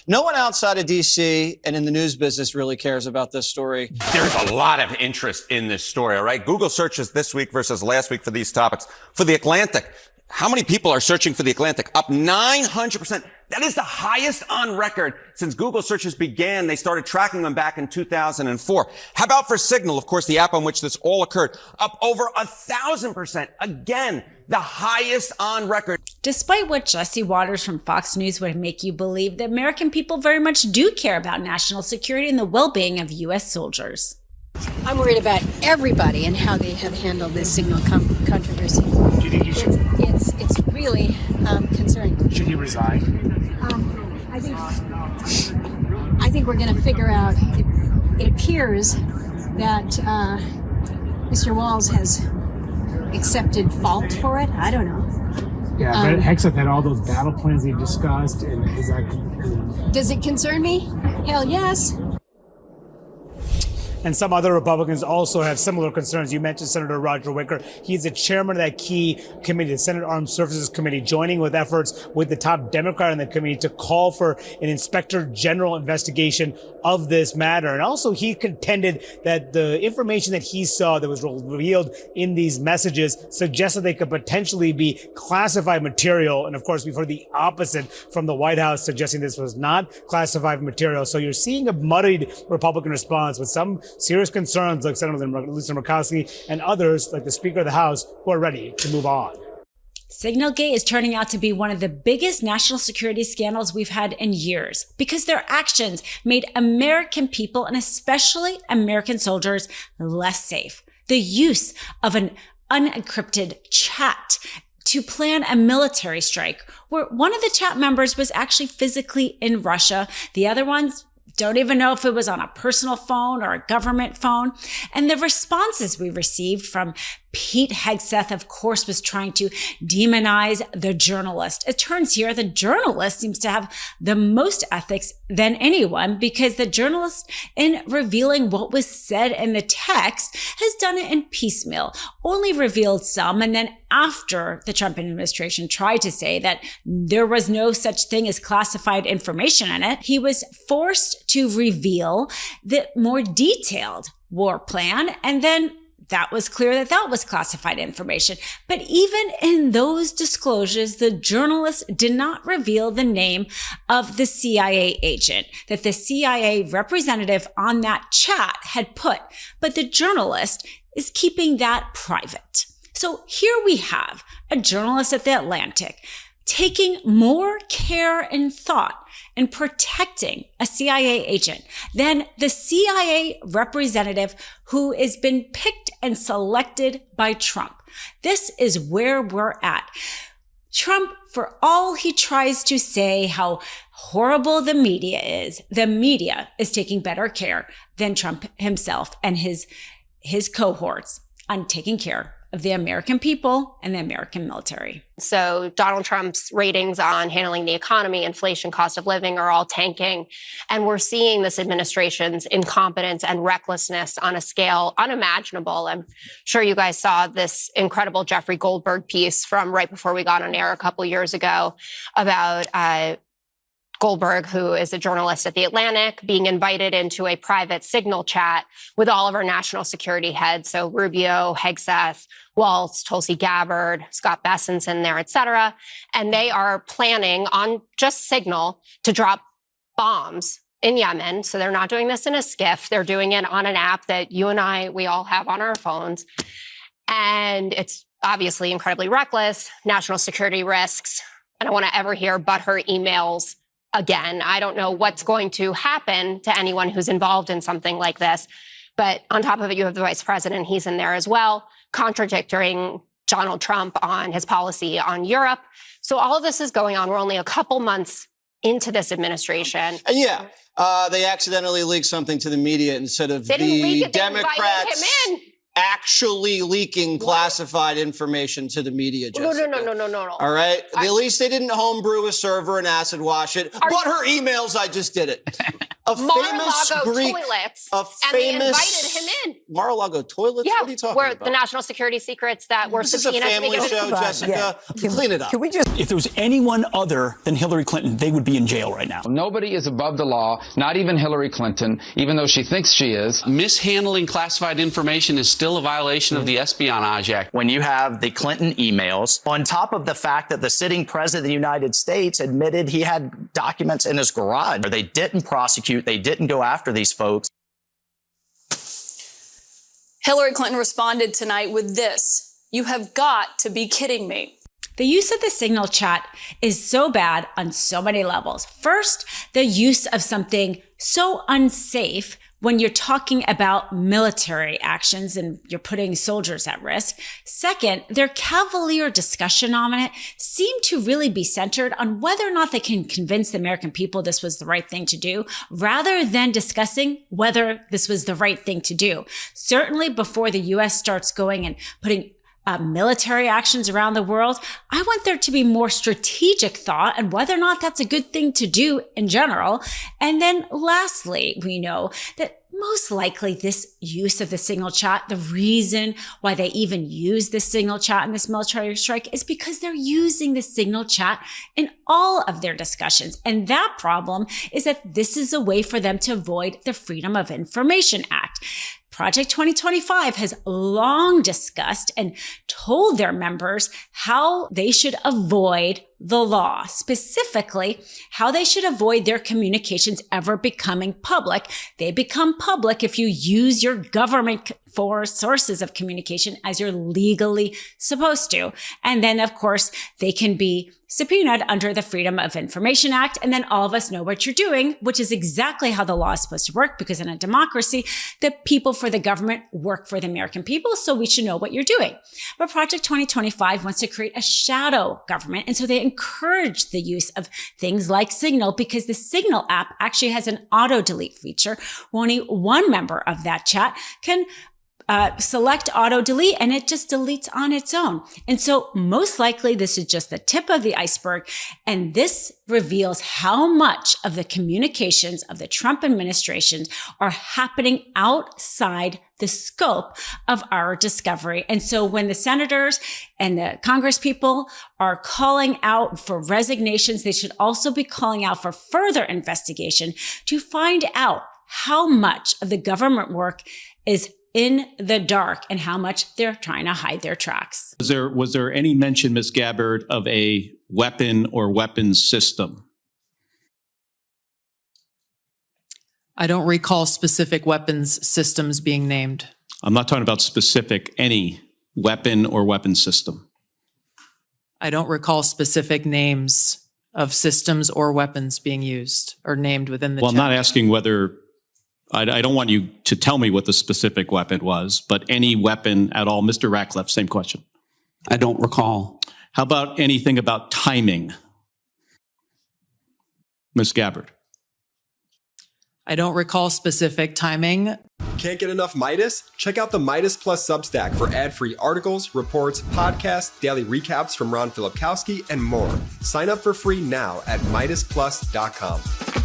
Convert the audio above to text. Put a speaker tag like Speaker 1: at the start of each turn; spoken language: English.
Speaker 1: No one outside of D.C. and in the news business really cares about this story.
Speaker 2: There's a lot of interest in this story, all right? Google searches this week versus last week for these topics. For The Atlantic, how many people are searching for The Atlantic? Up 900%. That is the highest on record since Google searches began. They started tracking them back in 2004. How about for Signal, of course, the app on which this all occurred? Up over 1,000%. Again, the highest on record.
Speaker 3: Despite what Jesse Waters from Fox News would make you believe, the American people very much do care about national security and the well-being of U.S. soldiers.
Speaker 4: I'm worried about everybody and how they have handled this Signal controversy.
Speaker 5: Do you think he should?
Speaker 4: It's really concerning.
Speaker 5: Should he resign?
Speaker 4: I think we're going to figure out. It appears that Mr. Walls has accepted fault for it. I don't know.
Speaker 5: Yeah, but Hegseth had all those battle plans he discussed, and is that?
Speaker 4: Does it concern me? Hell yes.
Speaker 6: And some other Republicans also have similar concerns. You mentioned Senator Roger Wicker. He's the chairman of that key committee, the Senate Armed Services Committee, joining with efforts with the top Democrat in the committee to call for an inspector general investigation of this matter. And also he contended that the information that he saw that was revealed in these messages suggests that they could potentially be classified material. And of course, we've heard the opposite from the White House, suggesting this was not classified material. So you're seeing a muddied Republican response with some serious concerns like Senator Lisa Murkowski and others like the Speaker of the House who are ready to move on.
Speaker 3: Signalgate is turning out to be one of the biggest national security scandals we've had in years because their actions made American people and especially American soldiers less safe. The use of an unencrypted chat to plan a military strike where one of the chat members was actually physically in Russia. The other ones don't even know if it was on a personal phone or a government phone. And the responses we received from Pete Hegseth, of course, was trying to demonize the journalist. It turns here the journalist seems to have the most ethics than anyone because the journalist, in revealing what was said in the text, has done it in piecemeal, only revealed some. And then after the Trump administration tried to say that there was no such thing as classified information in it, he was forced to reveal the more detailed war plan. And then that was clear that that was classified information. But even in those disclosures, the journalist did not reveal the name of the CIA agent that the CIA representative on that chat had put. But the journalist is keeping that private. So here we have a journalist at The Atlantic taking more care and thought in protecting a CIA agent than the CIA representative who has been picked and selected by Trump. This is where we're at. Trump, for all he tries to say how horrible the media is taking better care than Trump himself and his cohorts on taking care of the American people and the American military.
Speaker 7: So Donald Trump's ratings on handling the economy, inflation, cost of living are all tanking. And we're seeing this administration's incompetence and recklessness on a scale unimaginable. I'm sure you guys saw this incredible Jeffrey Goldberg piece from right before we got on air a couple years ago about Goldberg, who is a journalist at The Atlantic, being invited into a private Signal chat with all of our national security heads. So Rubio, Hegseth, Waltz, Tulsi Gabbard, Scott Bessent's in there, et cetera. And they are planning on just Signal to drop bombs in Yemen. So they're not doing this in a skiff. They're doing it on an app that you and I, we all have on our phones. And it's obviously incredibly reckless, national security risks. I don't want to ever hear butthurt emails again. I don't know what's going to happen to anyone who's involved in something like this. But on top of it, you have the vice president. He's in there as well, contradicting Donald Trump on his policy on Europe. So all of this is going on. We're only a couple months into this administration.
Speaker 1: Yeah. They accidentally leaked something to the media instead of the Democrats actually leaking classified information to the media. Jessica.
Speaker 7: No.
Speaker 1: All right. At least they didn't homebrew a server and acid wash it. But her emails, I just did it. A famous
Speaker 7: Mar-a-Lago
Speaker 1: Greek,
Speaker 7: toilets,
Speaker 1: a
Speaker 7: and they invited him in.
Speaker 1: Mar-a-Lago toilets?
Speaker 7: Yeah,
Speaker 1: What are you talking
Speaker 7: where
Speaker 1: about?
Speaker 7: the national security secrets that were
Speaker 1: This is a
Speaker 7: subpoenaed.
Speaker 1: family show, Jessica. Clean it up.
Speaker 8: If there was anyone other than Hillary Clinton, they would be in jail right now.
Speaker 9: Nobody is above the law, not even Hillary Clinton, even though she thinks she is.
Speaker 10: Mishandling classified information is still a violation of the Espionage Act.
Speaker 11: When you have the Clinton emails, on top of the fact that the sitting president of the United States admitted he had documents in his garage, they didn't prosecute, they didn't go after these folks.
Speaker 12: Hillary Clinton responded tonight with this: "You have got to be kidding me."
Speaker 3: The use of the Signal chat is so bad on so many levels. First, the use of something so unsafe when you're talking about military actions and you're putting soldiers at risk. Second, their cavalier discussion on it seemed to really be centered on whether or not they can convince the American people this was the right thing to do, rather than discussing whether this was the right thing to do. Certainly before the U.S. starts going and putting military actions around the world, I want there to be more strategic thought and whether or not that's a good thing to do in general. And then lastly, we know that most likely this use of the Signal chat, the reason why they even use the Signal chat in this military strike is because they're using the Signal chat in all of their discussions. And that problem is that this is a way for them to avoid the Freedom of Information Act. Project 2025 has long discussed and told their members how they should avoid the law, specifically how they should avoid their communications ever becoming public. They become public if you use your government for sources of communication as you're legally supposed to. And then, of course, they can be subpoenaed under the Freedom of Information Act. And then all of us know what you're doing, which is exactly how the law is supposed to work, because in a democracy, the people for the government work for the American people. So we should know what you're doing. But Project 2025 wants to create a shadow government. And so they encourage the use of things like Signal, because the Signal app actually has an auto delete feature. Only one member of that chat can select auto delete, and it just deletes on its own. And so most likely this is just the tip of the iceberg. And this reveals how much of the communications of the Trump administration are happening outside the scope of our discovery. And so when the senators and the Congress people are calling out for resignations, they should also be calling out for further investigation to find out how much of the government work is in the dark and how much they're trying to hide their tracks.
Speaker 13: Was there any mention, Ms. Gabbard, of a weapon or weapons system?
Speaker 14: I don't recall specific weapons systems being named.
Speaker 13: I'm not talking about specific, any weapon or weapon system.
Speaker 14: I don't recall specific names of systems or weapons being used or named within the
Speaker 13: Well,
Speaker 14: chat.
Speaker 13: I'm not asking whether, I don't want you to tell me what the specific weapon was, but any weapon at all. Mr. Ratcliffe, same question.
Speaker 10: I don't recall.
Speaker 13: How about anything about timing? Ms. Gabbard.
Speaker 14: I don't recall specific timing.
Speaker 15: Can't get enough Meidas? Check out the Meidas Plus Substack for ad-free articles, reports, podcasts, daily recaps from Ron Filipkowski, and more. Sign up for free now at MeidasPlus.com.